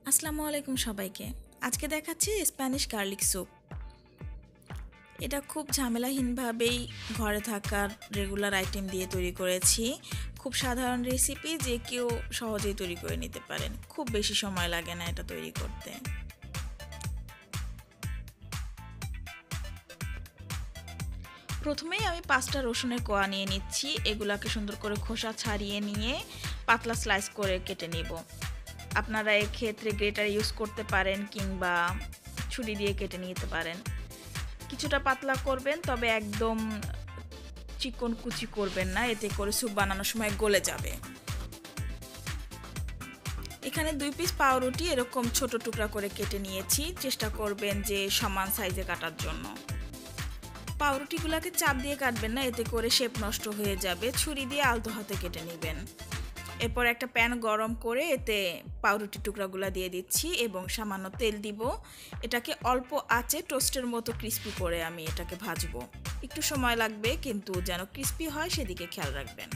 আসসালামু আলাইকুম সবাইকে। আজকে দেখাচ্ছি স্প্যানিশ গার্লিক স্যুপ। এটা খুব ঝামেলাহীনভাবেই ঘরে থাকার রেগুলার আইটেম দিয়ে তৈরি করেছি। খুব সাধারণ রেসিপি, যে কেউ সহজেই তৈরি করে নিতে পারেন। খুব বেশি সময় লাগে না এটা তৈরি করতে। প্রথমেই আমি 5টা রসুনের কোয়া নিয়ে নিচ্ছি। এগুলাকে সুন্দর করে খোসা ছাড়িয়ে নিয়ে পাতলা স্লাইস করে কেটে নিব। আপনারা এক্ষেত্রে গ্রেটার ইউজ করতে পারেন কিংবা ছুরি দিয়ে কেটে নিতে পারেন। কিছুটা পাতলা করবেন, তবে একদম চিকন কুচি করবেন না, এতে করে স্যুপ বানানোর সময় গলে যাবে। এখানে 2 পিস পাউরুটি এরকম ছোট টুকরা করে কেটে নিয়েছি। চেষ্টা করবেন যে সমান সাইজে কাটার জন্য। পাউরুটিগুলোকে চাপ দিয়ে কাটবেন না, এতে করে শেপ নষ্ট হয়ে যাবে। ছুরি দিয়ে আলতো হাতে কেটে নেবেন। এরপর একটা প্যান গরম করে এতে পাউরুটি টুকরাগুলো দিয়ে দিচ্ছি এবং সামান্য তেল দিব। এটাকে অল্প আঁচে টোস্টের মতো ক্রিস্পি করে আমি এটাকে ভাজবো। একটু সময় লাগবে, কিন্তু যেন ক্রিস্পি হয় সেদিকে খেয়াল রাখবেন।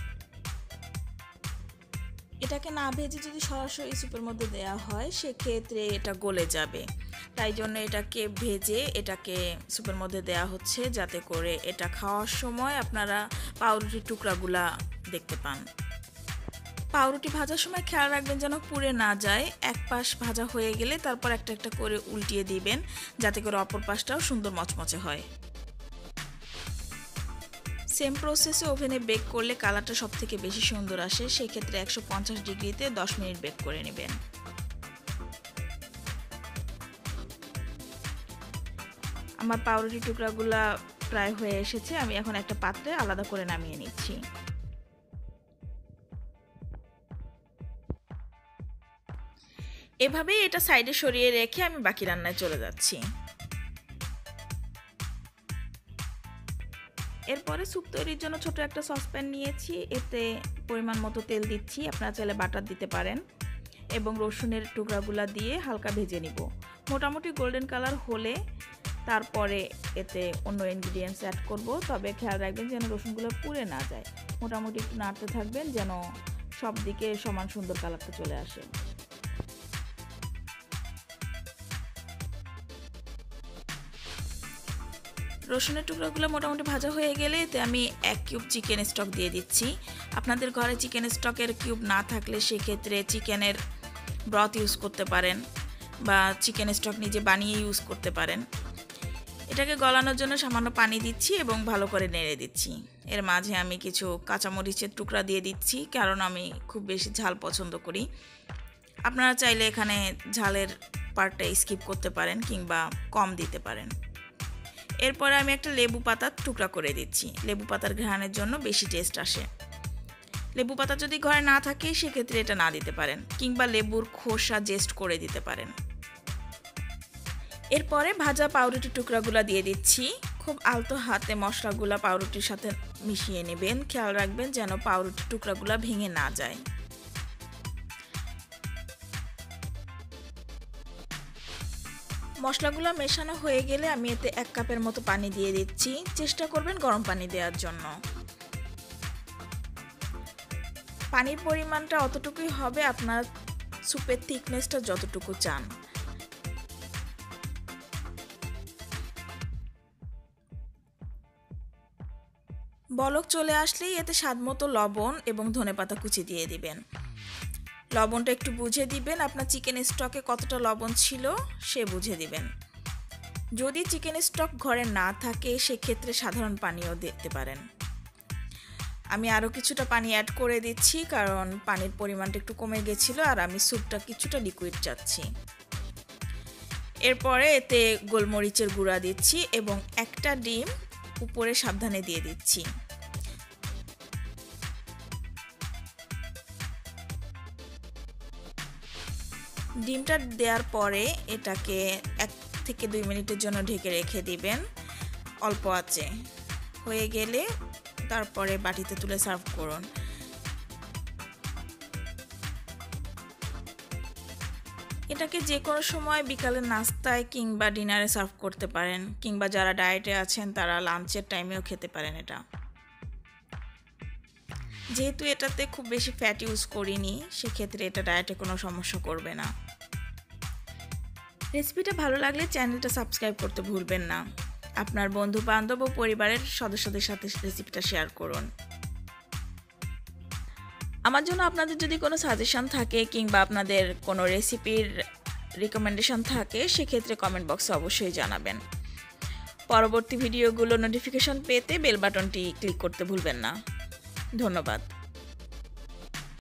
এটাকে না ভেজে যদি সরাসরি স্যুপের মধ্যে দেওয়া হয় সেক্ষেত্রে এটা গলে যাবে। তাই জন্য এটাকে ভেজে এটাকে স্যুপের মধ্যে দেওয়া হচ্ছে, যাতে করে এটা খাওয়ার সময় আপনারা পাউরুটির টুকরাগুলা দেখতে পান। পাউরুটি ভাজার সময় খেয়াল রাখবেন যেন পুড়ে না যায়। এক পাশ ভাজা হয়ে গেলে তারপর একটা একটা করে উল্টিয়ে দিবেন, যাতে করে অপর পাশটাও সুন্দর মচমচে হয়। সেম প্রসেসে ওভেনে বেক করলে কালারটা সবথেকে বেশি সুন্দর আসে। সেক্ষেত্রে 150 ডিগ্রিতে 10 মিনিট বেক করে নেবেন। আমার পাউরুটি টুকরাগুলা প্রায় হয়ে এসেছে। আমি এখন একটা পাত্রে আলাদা করে নামিয়ে নিচ্ছি। এভাবেই এটা সাইডে সরিয়ে রেখে আমি বাকি রান্নায় চলে যাচ্ছি। এরপরে স্যুপ তৈরির জন্য ছোট একটা সসপ্যান নিয়েছি। এতে পরিমাণ মতো তেল দিচ্ছি। আপনারা চাইলে বাটার দিতে পারেন এবং রসুনের টুকরাগুলা দিয়ে হালকা ভেজে নিব। মোটামুটি গোল্ডেন কালার হলে তারপরে এতে অন্য ইনগ্রিডিয়েন্টস অ্যাড করব। তবে খেয়াল রাখবেন যেন রসুনগুলো পুড়ে না যায়। মোটামুটি একটু নাড়তে থাকবেন যেন সব দিকে সমান সুন্দর কালারটা চলে আসে। রসুনের টুকরাগুলো মোটামুটি ভাজা হয়ে গেলে এতে আমি 1 কিউব চিকেন স্টক দিয়ে দিচ্ছি। আপনাদের ঘরে চিকেন স্টকের কিউব না থাকলে সেক্ষেত্রে চিকেনের ব্রথ ইউজ করতে পারেন বা চিকেন স্টক নিজে বানিয়ে ইউজ করতে পারেন। এটাকে গলানোর জন্য সামান্য পানি দিচ্ছি এবং ভালো করে নেড়ে দিচ্ছি। এর মাঝে আমি কিছু কাঁচামরিচের টুকরা দিয়ে দিচ্ছি, কারণ আমি খুব বেশি ঝাল পছন্দ করি। আপনারা চাইলে এখানে ঝালের পার্টটা স্কিপ করতে পারেন কিংবা কম দিতে পারেন। এরপরে আমি একটা লেবু পাতার টুকরা করে দিচ্ছি। লেবু পাতার ঘ্রাণের জন্য বেশি টেস্ট আসে। লেবু পাতা যদি ঘরে না থাকে সেক্ষেত্রে এটা না দিতে পারেন, কিংবা লেবুর খোসা জেস্ট করে দিতে পারেন। এরপরে ভাজা পাউরুটির টুকরাগুলো দিয়ে দিচ্ছি। খুব আলতো হাতে মশলাগুলো পাউরুটির সাথে মিশিয়ে নেবেন। খেয়াল রাখবেন যেন পাউরুটির টুকরাগুলো ভেঙে না যায়। মশলাগুলো মেশানো হয়ে গেলে আমি এতে 1 কাপের মতো পানি দিয়ে দিচ্ছি। চেষ্টা করবেন গরম পানি দেওয়ার জন্য। পানির পরিমাণটা অতটুকুই হবে আপনার স্যুপের থিকনেসটা যতটুকু চান। বলক চলে আসলেই এতে স্বাদমতো লবণ এবং ধনেপাতা কুচি দিয়ে দিবেন। লবণটা একটু বুঝে দিবেন, আপনার চিকেন স্টকে কতটা লবণ ছিল সে বুঝে দিবেন। যদি চিকেন স্টক ঘরে না থাকে সেক্ষেত্রে সাধারণ পানিও দিতে পারেন। আমি আরও কিছুটা পানি অ্যাড করে দিচ্ছি, কারণ পানির পরিমাণটা একটু কমে গেছিলো আর আমি স্যুপটা কিছুটা লিকুইড চাচ্ছি। এরপরে এতে গোলমরিচের গুঁড়া দিচ্ছি এবং একটা ডিম উপরে সাবধানে দিয়ে দিচ্ছি। ডিমটা দেওয়ার পরে এটাকে 1 থেকে 2 মিনিটের জন্য ঢেকে রেখে দিবেন অল্প আঁচে। হয়ে গেলে তারপরে বাটিতে তুলে সার্ভ করুন। এটাকে যে কোনো সময় বিকালের নাস্তায় কিংবা ডিনারে সার্ভ করতে পারেন, কিংবা যারা ডায়েটে আছেন তারা লাঞ্চের টাইমেও খেতে পারেন এটা। যেহেতু এটাতে খুব বেশি ফ্যাট ইউজ করিনি সেক্ষেত্রে এটা ডায়েটে কোনো সমস্যা করবে না। রেসিপিটা ভালো লাগলে চ্যানেলটা সাবস্ক্রাইব করতে ভুলবেন না। আপনার বন্ধু বান্ধব ও পরিবারের সদস্যদের সাথে রেসিপিটা শেয়ার করুন। আমার জন্য আপনাদের যদি কোনো সাজেশন থাকে কিংবা আপনাদের কোনো রেসিপির রিকমেন্ডেশন থাকে সেক্ষেত্রে কমেন্ট বক্সে অবশ্যই জানাবেন। পরবর্তী ভিডিওগুলো নোটিফিকেশন পেতে বেল বাটনটি ক্লিক করতে ভুলবেন না। ধন্যবাদ।